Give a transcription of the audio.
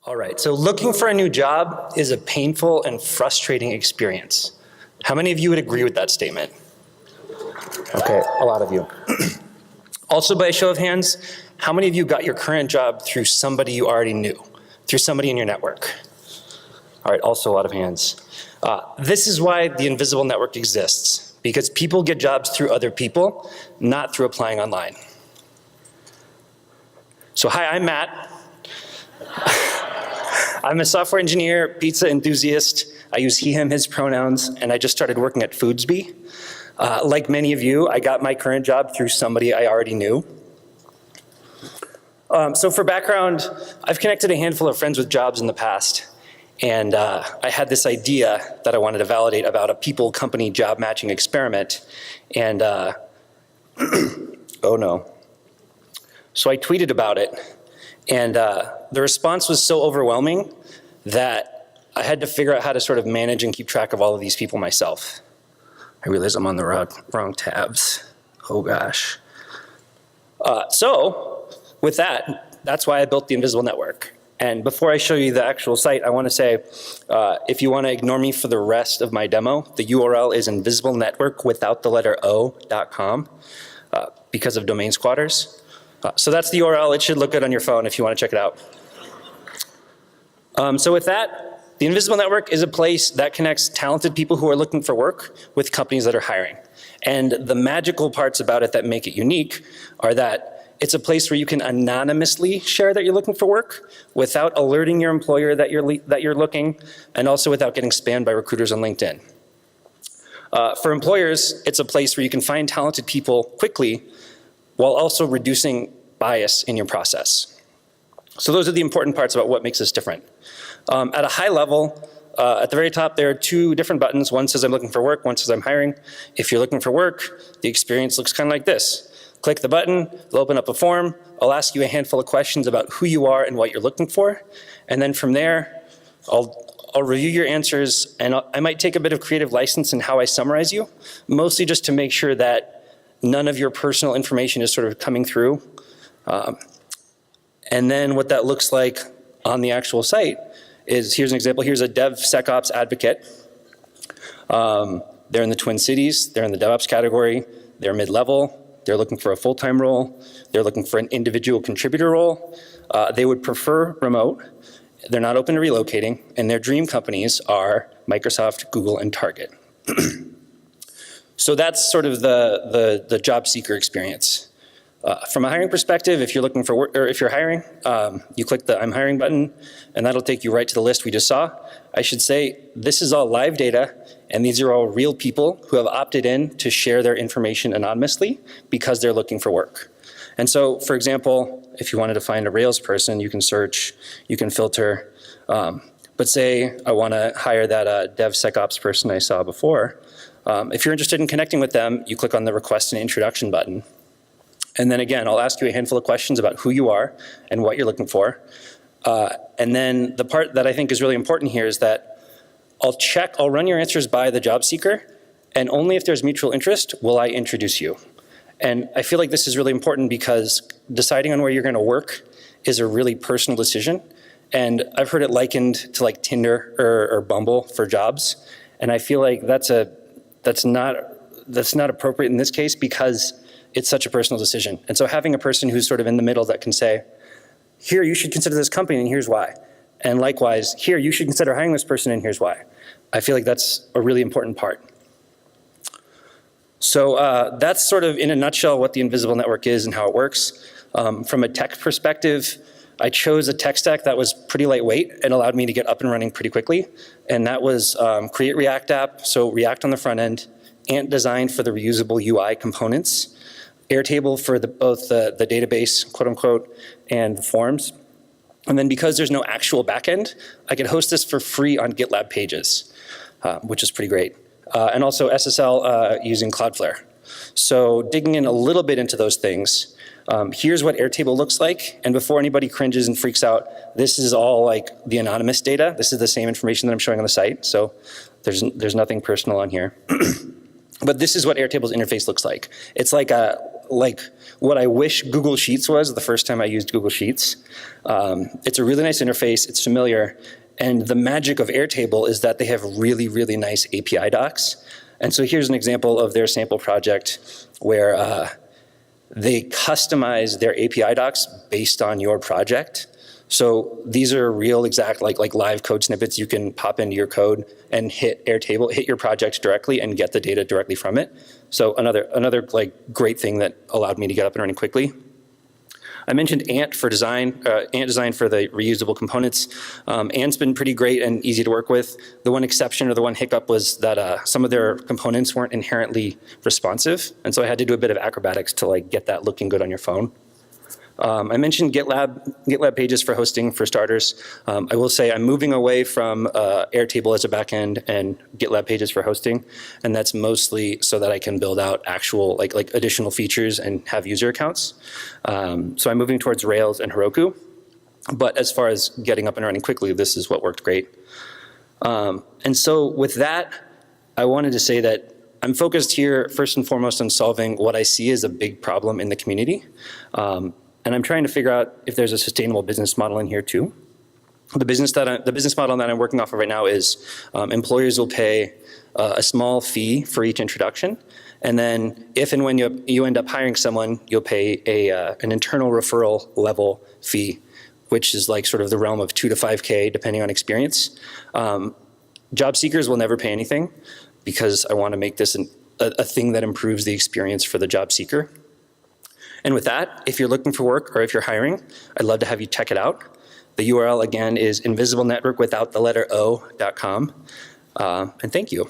All right, so looking for a new job is a painful and frustrating experience. How many of you would agree with that statement? Okay, a lot of you. Also, by a show of hands, how many of you got your current job through somebody you already knew, through somebody in your network? All right, also a lot of hands. This is why the invisible network exists, because people get jobs through other people, not through applying online. So hi, I'm Matt. I'm a software engineer, pizza enthusiast. I use he, him, his pronouns, and I just started working at Foodsby. Like many of you, I got my current job through somebody I already knew. So for background, I've connected a handful of friends with jobs in the past, and I had this idea that I wanted to validate about a people-company job matching experiment, and oh no. So I tweeted about it, and the response was so overwhelming that I had to figure out how to sort of manage and keep track of all of these people myself. I realize I'm on the wrong tabs. Oh gosh. So with that, that's why I built the Invisible Network. And before I show you the actual site, I want to say, if you want to ignore me for the rest of my demo, the URL is invisiblenetwork without the letter O.com because of domain squatters. So that's the URL. It should look good on your phone if you want to check it out. So with that, the Invisible Network is a place that connects talented people who are looking for work with companies that are hiring. And the magical parts about it that make it unique are that it's a place where you can anonymously share that you're looking for work without alerting your employer that you're looking, and also without getting spammed by recruiters on LinkedIn. For employers, it's a place where you can find talented people quickly while also reducing bias in your process. So those are the important parts about what makes this different. At a high level, at the very top, there are two different buttons. One says I'm looking for work, one says I'm hiring. If you're looking for work, the experience looks kind of like this. Click the button, it'll open up a form. I'll ask you a handful of questions about who you are and what you're looking for. And then from there, I'll review your answers, and I might take a bit of creative license in how I summarize you, mostly just to make sure that none of your personal information is sort of coming through. And then what that looks like on the actual site is, here's an example. Here's a DevSecOps advocate. They're in the Twin Cities. They're in the DevOps category. They're mid-level. They're looking for a full-time role. They're looking for an individual contributor role. They would prefer remote. They're not open to relocating. And their dream companies are Microsoft, Google, and Target. So that's sort of the job seeker experience. From a hiring perspective, if you're looking for work, or if you're hiring, you click the I'm hiring button, and that'll take you right to the list we just saw. I should say, this is all live data, and these are all real people who have opted in to share their information anonymously because they're looking for work. And so, for example, if you wanted to find a Rails person, you can search, you can filter. But say I want to hire that DevSecOps person I saw before. If you're interested in connecting with them, you click on the Request an Introduction button. And then again, I'll ask you a handful of questions about who you are and what you're looking for. And then the part that I think is really important here is that I'll run your answers by the job seeker, and only if there's mutual interest will I introduce you. And I feel like this is really important because deciding on where you're going to work is a really personal decision. And I've heard it likened to like Tinder or Bumble for jobs. And I feel like that's not appropriate in this case because it's such a personal decision. And so having a person who's sort of in the middle that can say, here, you should consider this company and here's why. And likewise, here, you should consider hiring this person and here's why. I feel like that's a really important part. So that's sort of in a nutshell what the Invisible Network is and how it works. From a tech perspective, I chose a tech stack that was pretty lightweight and allowed me to get up and running pretty quickly. And that was Create React app, so React on the front end, Ant Design for the reusable UI components, Airtable for both the database, quote unquote, and the forms. And then because there's no actual backend, I could host this for free on GitLab pages, which is pretty great. And also SSL using Cloudflare. So digging in a little bit into those things, here's what Airtable looks like. And before anybody cringes and freaks out, this is all like the anonymous data. This is the same information that I'm showing on the site. So there's nothing personal on here. But this is what Airtable's interface looks like. It's like a like what I wish Google Sheets was the first time I used Google Sheets. It's a really nice interface, it's familiar, and the magic of Airtable is that they have really, really nice API docs. And so here's an example of their sample project where they customize their API docs based on your project. So these are real exact like live code snippets. You can pop into your code and hit Airtable, hit your project directly and get the data directly from it. So another like great thing that allowed me to get up and running quickly. I mentioned Ant for design, Ant design for the reusable components. Ant's been pretty great and easy to work with. The one exception or the one hiccup was that some of their components weren't inherently responsive. And so I had to do a bit of acrobatics to like get that looking good on your phone. I mentioned GitLab pages for hosting for starters. I will say I'm moving away from Airtable as a backend and GitLab pages for hosting, and that's mostly so that I can build out actual like additional features and have user accounts. So I'm moving towards Rails and Heroku. But as far as getting up and running quickly, this is what worked great. And so with that, I wanted to say that I'm focused here first and foremost on solving what I see as a big problem in the community. And I'm trying to figure out if there's a sustainable business model in here too. The business model that I'm working off of right now is employers will pay a small fee for each introduction. And then if and when you end up hiring someone, you'll pay an internal referral level fee, which is like sort of the realm of 2 to 5K depending on experience. Job seekers will never pay anything because I want to make this a thing that improves the experience for the job seeker. And with that, if you're looking for work or if you're hiring, I'd love to have you check it out. The URL again is invisiblenetworkwithouttheletterO.com. And thank you.